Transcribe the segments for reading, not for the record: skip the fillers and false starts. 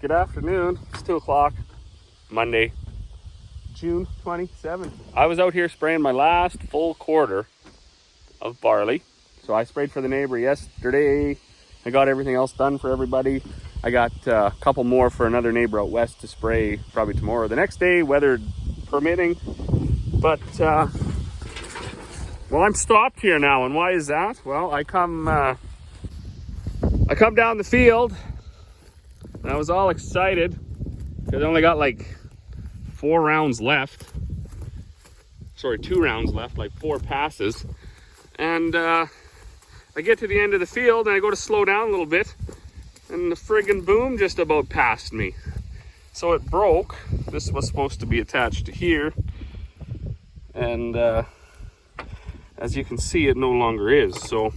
Good afternoon. It's 2 o'clock, Monday, June 27th. I was out here spraying my last full quarter of barley. So I sprayed for the neighbor yesterday. I got everything else done for everybody. I got a couple more for another neighbor out west to spray probably tomorrow. The next day, weather permitting. But, well, I'm stopped here now. And why is that? Well, I come down the field. And I was all excited because I only got like 4 rounds left. Sorry, 2 rounds left, like 4 passes. And I get to the end of the field and I go to slow down a little bit. And the friggin' boom just about passed me. So it broke. This was supposed to be attached to here. And as you can see, it no longer is. So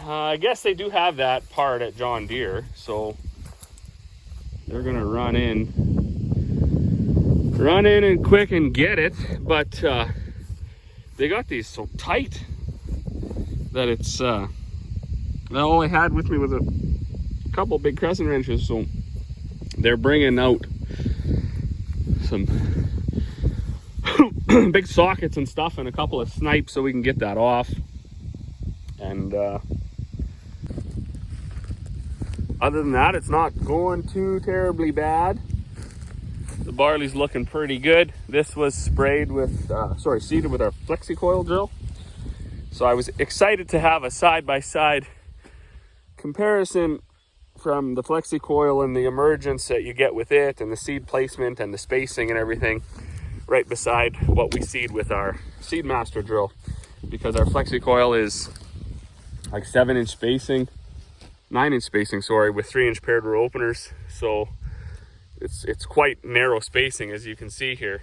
I guess they do have that part at John Deere, so they're gonna run in and quick and get it. But they got these so tight that it's all I had with me was a couple big crescent wrenches. So they're bringing out some big sockets and stuff and a couple of snipes so we can get that off. And other than that, it's not going too terribly bad. The barley's looking pretty good. This was sprayed with, seeded with our flexi coil drill. So I was excited to have a side-by-side comparison from the flexi coil and the emergence that you get with it and the seed placement and the spacing and everything right beside what we seed with our Seedmaster drill. Because our flexi coil is like 7-inch spacing, 9-inch spacing, sorry, with 3-inch paired row openers. So it's quite narrow spacing, as you can see here,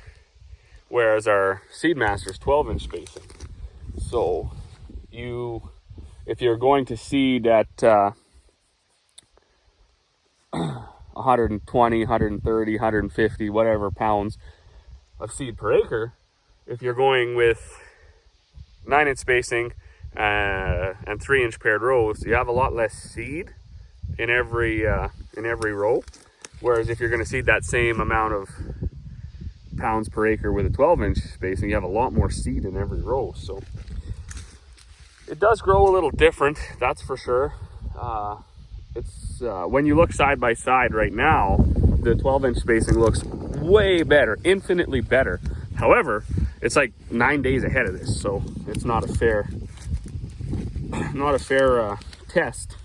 whereas our Seedmaster is 12-inch spacing. So if you're going to seed at 120, 130, 150, whatever pounds of seed per acre, if you're going with 9-inch spacing and 3-inch paired rows, you have a lot less seed in every row. Whereas if you're going to seed that same amount of pounds per acre with a 12-inch spacing, you have a lot more seed in every row. So it does grow a little different, that's for sure. It's when you look side by side right now, the 12-inch spacing looks way better, infinitely better. However, it's like 9 days ahead of this, so it's not a fair test.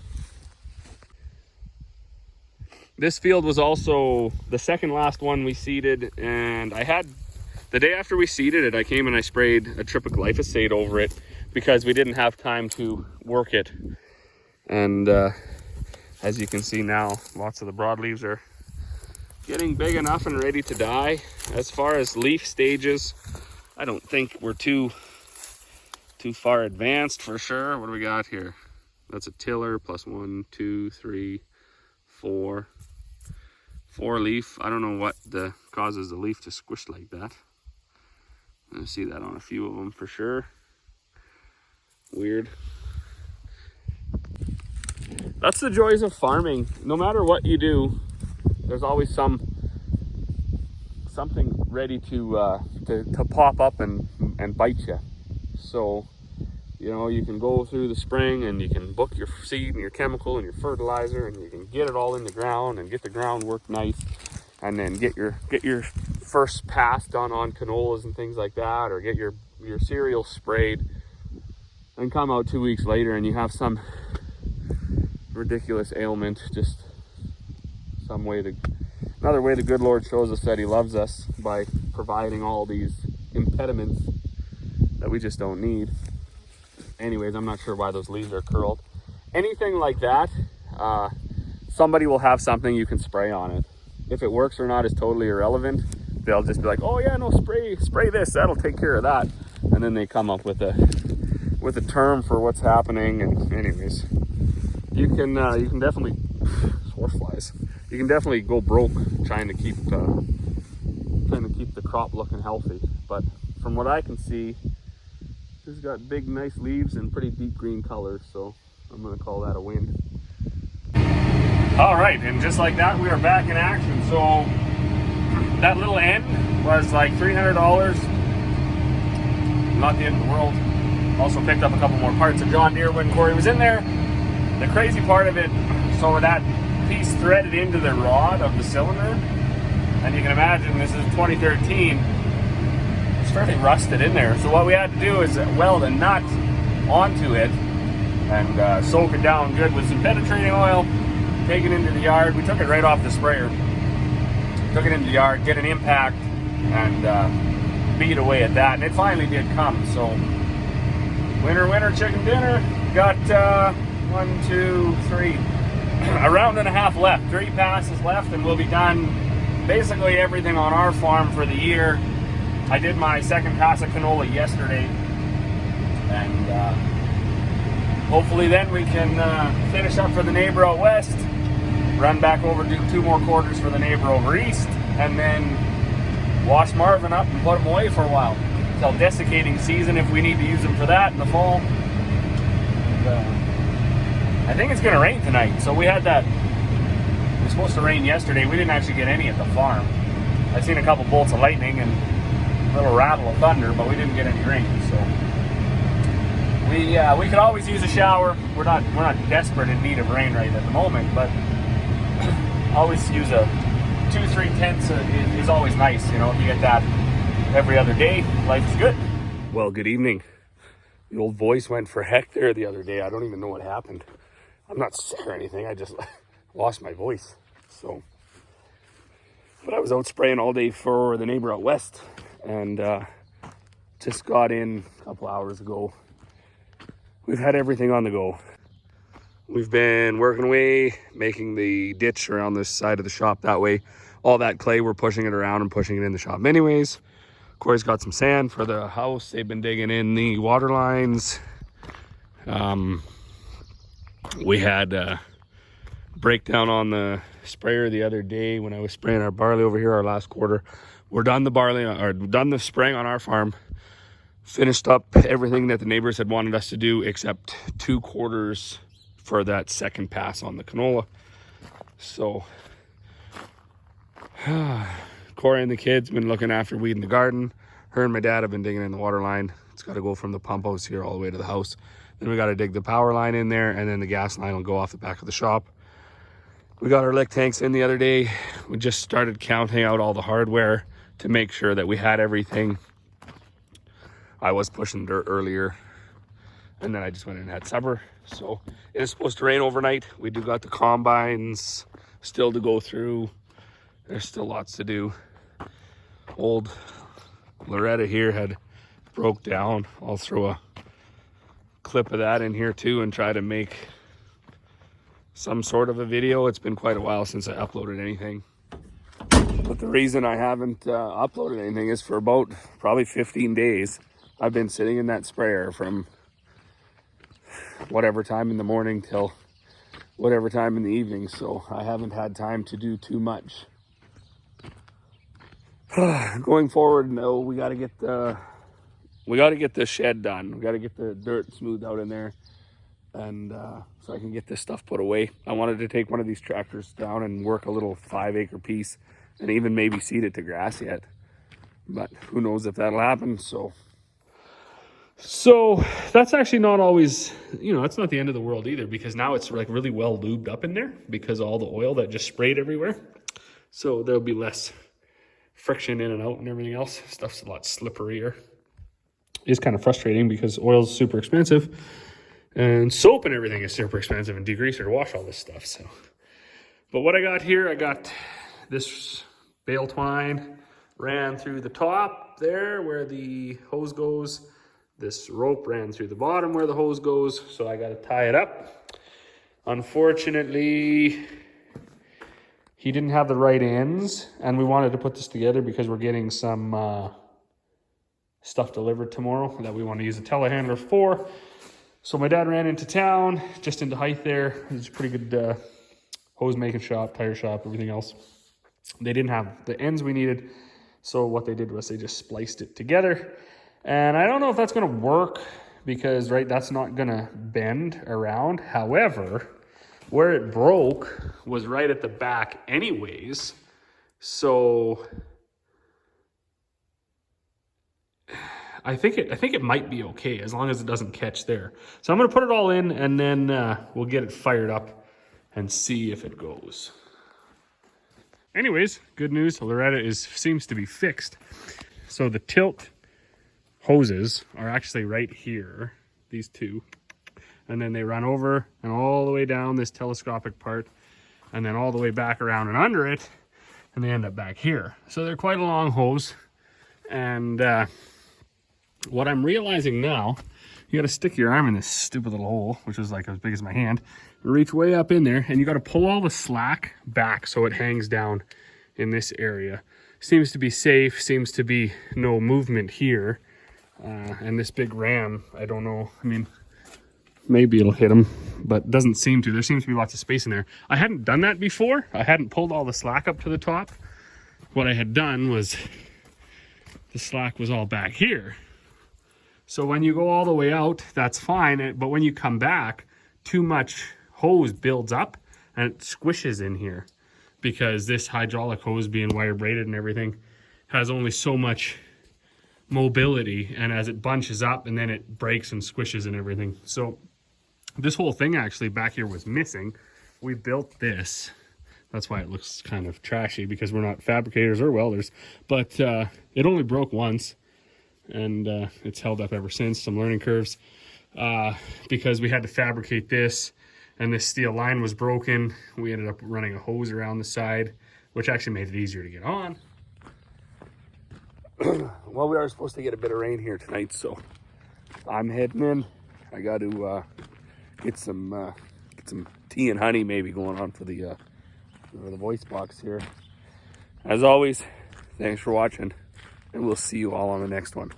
This field was also the second last one we seeded, and the day after we seeded it, I came and I sprayed a trip of glyphosate over it because we didn't have time to work it. And as you can see now, lots of the broadleaves are getting big enough and ready to die. As far as leaf stages, I don't think we're too far advanced for sure. What do we got here? That's a tiller plus 1, 2, 3, 4 leaf. I don't know what causes the leaf to squish like that. I see that on a few of them for sure. Weird. That's the joys of farming. No matter what you do, there's always something ready to pop up and bite you. So, you know, you can go through the spring and you can book your seed and your chemical and your fertilizer, and you can get it all in the ground and get the groundwork nice, and then get your first pass done on canolas and things like that, or get your cereal sprayed, and come out 2 weeks later and you have some ridiculous ailment. Just another way the good Lord shows us that he loves us, by providing all these impediments that we just don't need. Anyways, I'm not sure why those leaves are curled. Anything like that, somebody will have something you can spray on it. If it works or not is totally irrelevant. They'll just be like, oh yeah, no, spray this, that'll take care of that. And then they come up with a term for what's happening. And anyways, you can definitely, horseflies, you can definitely go broke trying to keep the crop looking healthy. But from what I can see, it's got big, nice leaves and pretty deep green colors, so I'm gonna call that a win. All right, and just like that, we are back in action. So that little end was like $300. Not the end of the world. Also picked up a couple more parts of John Deere when Corey was in there. The crazy part of it, so with that piece threaded into the rod of the cylinder, and you can imagine this is 2013, it's fairly rusted in there. So what we had to do is weld a nut onto it and soak it down good with some penetrating oil, take it into the yard. We took it right off the sprayer, took it into the yard, get an impact, and beat away at that. And it finally did come. So winner, chicken dinner. Got 1, 2, 3, a round and a half left. 3 passes left, and we'll be done basically everything on our farm for the year. I did my second pass of canola yesterday, and hopefully then we can finish up for the neighbor out west, run back over, do 2 more quarters for the neighbor over east, and then wash Marvin up and put him away for a while until desiccating season if we need to use them for that in the fall. And, I think it's going to rain tonight. So we had that, it was supposed to rain yesterday. We didn't actually get any at the farm. I've seen a couple bolts of lightning and a little rattle of thunder, but we didn't get any rain. So we could always use a shower. We're not desperate in need of rain right at the moment, but always use a 2-3 tenths is always nice. You know, if you get that every other day, life is good. Well, good evening. The old voice went for heck there the other day. I don't even know what happened. I'm not sick or anything. I just lost my voice. So, but I was out spraying all day for the neighbor out west, and just got in a couple hours ago. We've had everything on the go. We've been working away, making the ditch around this side of the shop. That way, all that clay, we're pushing it around and pushing it in the shop anyways. Corey's got some sand for the house. They've been digging in the water lines. We had a breakdown on the sprayer the other day when I was spraying our barley over here, our last quarter. We're done the barley, or done the spraying on our farm. Finished up everything that the neighbors had wanted us to do except 2 quarters for that second pass on the canola. So Corey and the kids been looking after weeding the garden. Her and my dad have been digging in the water line. It's got to go from the pump house here all the way to the house. Then we got to dig the power line in there, and then the gas line will go off the back of the shop. We got our lick tanks in the other day. We just started counting out all the hardware to make sure that we had everything. I was pushing dirt earlier, and then I just went in and had supper. So it is supposed to rain overnight. We do got the combines still to go through. There's still lots to do. Old Loretta here had broke down. I'll throw a clip of that in here too and try to make some sort of a video. It's been quite a while since I uploaded anything. But the reason I haven't uploaded anything is for about probably 15 days. I've been sitting in that sprayer from whatever time in the morning till whatever time in the evening. So I haven't had time to do too much. Going forward, no, we got to get the shed done. We got to get the dirt smoothed out in there, and so I can get this stuff put away. I wanted to take one of these tractors down and work a little 5-acre piece, and even maybe seed it to grass yet. But who knows if that'll happen. So that's actually not always, you know, it's not the end of the world either, because now it's like really well lubed up in there because of all the oil that just sprayed everywhere. So there'll be less friction in and out and everything else. Stuff's a lot slipperier. It's kind of frustrating because oil's super expensive and soap and everything is super expensive and degreaser to wash all this stuff. So, but what I got here, I got this bale twine ran through the top there where the hose goes. This rope ran through the bottom where the hose goes. So I got to tie it up. Unfortunately, he didn't have the right ends, and we wanted to put this together because we're getting some stuff delivered tomorrow that we want to use a telehandler for. So my dad ran into town, just into height there. It's a pretty good hose making shop, tire shop, everything else. They didn't have the ends we needed, so what they did was they just spliced it together. And I don't know if that's going to work because, right, that's not going to bend around. However, Where it broke was right at the back anyways. So I think it might be okay as long as it doesn't catch there. So I'm gonna put it all in and then we'll get it fired up and see if it goes. Anyways, good news, Loretta seems to be fixed. So the tilt hoses are actually right here, these two. And then they run over and all the way down this telescopic part and then all the way back around and under it, and they end up back here. So they're quite a long hose. And what I'm realizing now, you gotta stick your arm in this stupid little hole, which is like as big as my hand, reach way up in there, and you gotta pull all the slack back so it hangs down in this area. Seems to be safe, seems to be no movement here. And this big ram, I don't know, I mean, maybe it'll hit him, but doesn't seem to. There seems to be lots of space in there. I hadn't done that before. I hadn't pulled all the slack up to the top. What I had done was the slack was all back here. So when you go all the way out, that's fine. But when you come back, too much hose builds up and it squishes in here because this hydraulic hose being wire braided and everything has only so much mobility, and as it bunches up and then it breaks and squishes and everything. So this whole thing actually back here was missing. We built this. That's why it looks kind of trashy, because we're not fabricators or welders. But it only broke once, and it's held up ever since. Some learning curves, because we had to fabricate this, and this steel line was broken. We ended up running a hose around the side, which actually made it easier to get on. Well, we are supposed to get a bit of rain here tonight, so I'm heading in. I got to get some tea and honey maybe going on for the voice box here. As always, thanks for watching, and we'll see you all on the next one.